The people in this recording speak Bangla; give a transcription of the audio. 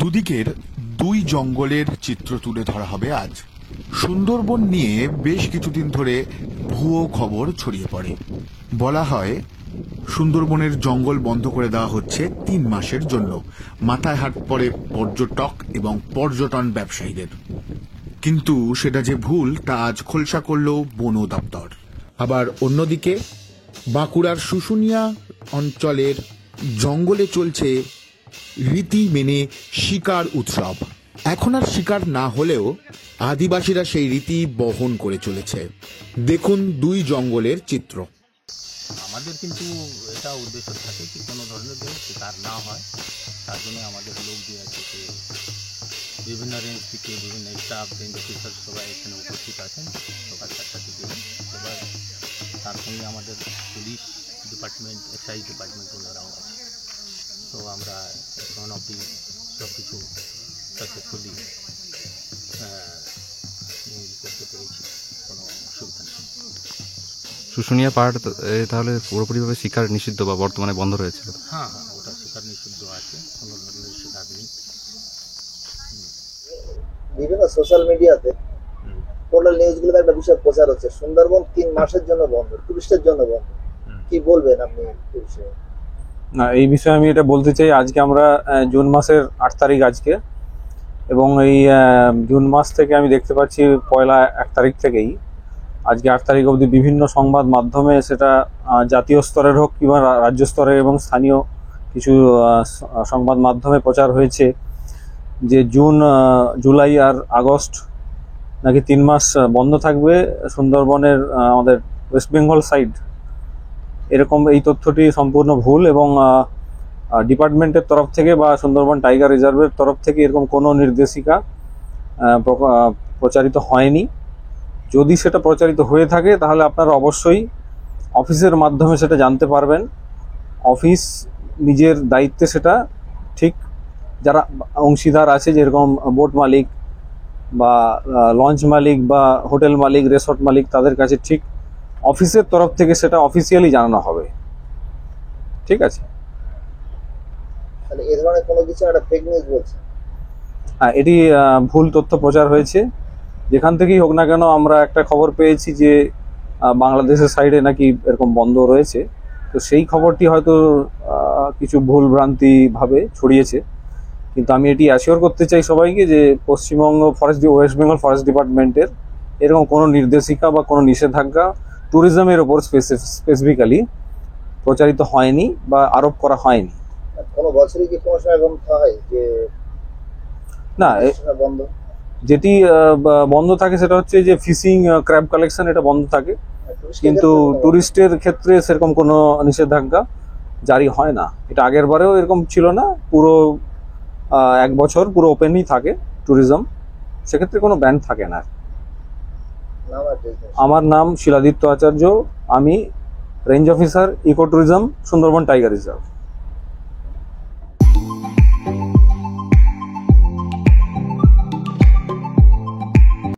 দুদিকের দুই জঙ্গলের চিত্র তুলে ধরা হবে আজ। সুন্দরবন নিয়ে বেশ কিছুদিন ধরে ভুয়ো খবর ছড়িয়ে পড়ে। বলা হয় সুন্দরবনের জঙ্গল বন্ধ করে দেওয়া হচ্ছে ৩ মাসের জন্য। মাথায় হাত পড়ে পর্যটক এবং পর্যটন ব্যবসায়ীদের। কিন্তু সেটা যে ভুল তা আজ খোলসা করল বন দপ্তর। আবার অন্যদিকে বাঁকুড়ার শুশুনিয়া অঞ্চলের জঙ্গলে চলছে রীতি মেনে শিকার উৎসব। এখন আর শিকার না হলেও আদিবাসীরা সেই রীতি বহন করে চলেছে। দেখুন দুই জঙ্গলের চিত্র। আমাদের কিন্তু এটা উদ্দেশ্য থাকে কি কোনো ধরনের যেন শিকার না হয়, তার জন্য আমাদের লোক দিয়ে আছে যে বিভিন্ন রেঞ্জ থেকে বিভিন্ন স্টাফ রেঞ্জ অফিসার সবাই এখানে উপস্থিত আছেন সকাল 4টা থেকে। এবার তার সঙ্গে আমাদের পুলিশ ডিপার্টমেন্ট, এক্সাইজ ডিপার্টমেন্ট ওনারাও আছে। তো আমরা এখন অব্দি সব কিছু সাকসেসফুলি করতে পেরেছি, কোনো অসুবিধা নেই। শুশুনিয়া পাহাড় তাহলে পুরোপুরিভাবে শিকার নিষিদ্ধ বা বর্তমানে বন্ধ রয়েছে? হ্যাঁ, ওটা শিকার নিষিদ্ধ আছে, কোনো ধরনের শিকার নেই। বিভিন্ন সোশ্যাল মিডিয়াতে পোর্টাল নিউজগুলোতে একটা বিষয় প্রচার হচ্ছে, সুন্দরবন 3 মাসের জন্য বন্ধ, টুরিস্টের জন্য বন্ধ। কি বলবেন আপনি এই বিষয়ে? না, এই বিষয়ে আমি এটা বলতে চাই, আজকে আমরা জুন মাসের 8 তারিখ আজকে, এবং এই জুন মাস থেকে আমি দেখতে পাচ্ছি পয়লা 1 তারিখ থেকেই আজকে 8 তারিখ অবধি বিভিন্ন সংবাদ মাধ্যমে, সেটা জাতীয় স্তরের হোক কিংবা রাজ্য স্তরের এবং স্থানীয় কিছু সংবাদ মাধ্যমে প্রচার হয়েছে যে জুন, জুলাই আর আগস্ট নাকি 3 মাস বন্ধ থাকবে সুন্দরবনের আমাদের ওয়েস্ট বেঙ্গল সাইড। এরকম এই তথ্যটি সম্পূর্ণ ভুল, এবং ডিপার্টমেন্টের তরফ থেকে বা সুন্দরবন টাইগার রিজার্ভের তরফ থেকে এরকম কোনো নির্দেশিকা প্রচারিত হয়নি। যদি সেটা প্রচারিত হয়ে থাকে তাহলে আপনারা অবশ্যই অফিসের মাধ্যমে সেটা জানতে পারবেন। অফিস নিজের দায়িত্বে সেটা ঠিক, যারা অংশীদার আছে যেরকম বোট মালিক বা লঞ্চ মালিক বা হোটেল মালিক, রিসর্ট মালিক, তাদের কাছে ঠিক অফিসের তরফ থেকে সেটা অফিসিয়ালি জানানো হবে। ঠিক আছে? মানে এই ধরনের কোনো কিছু একটা ফেক নিউজ বলছে। হ্যাঁ, এটি ভুল তথ্য প্রচার হয়েছে। যেখান থেকেই হোক না কেন আমরা একটা খবর পেয়েছি যে বাংলাদেশের সাইডে নাকি এরকম বন্ধ রয়েছে। তো সেই খবরটি হয়তো কিছু ভুল ভ্রান্তি ভাবে ছড়িয়েছে, কিন্তু আমি এটি অ্যাসিওর করতে চাই সবাইকে যে পশ্চিমবঙ্গ ওয়েস্ট বেঙ্গল ফরেস্ট ডিপার্টমেন্টের এরকম কোনো নির্দেশিকা বা কোনো নিষেধাজ্ঞা ট্যুরিজমের ওপর স্পেসিফিক্যালি প্রচারিত হয়নি বা আরোপ করা হয়নি। কোনো বছরই কি কোনো সময় বন্ধ হয় যে না, বন্ধ? যেটি বন্ধ থাকে সেটা হচ্ছে যে ফিশিং, ক্র্যাব কালেকশন, এটা বন্ধ থাকে, কিন্তু টুরিস্টের ক্ষেত্রে সেরকম কোনো নিষেধাজ্ঞা জারি হয় না। এটা আগের বারেও এরকম ছিল না, পুরো 1 বছর পুরো ওপেনই থাকে ট্যুরিজম, সেক্ষেত্রে কোনো ব্যান থাকে না। আমার নাম শিলাদিত্য আচার্য, আমি range officer eco tourism Sundarban tiger reserve.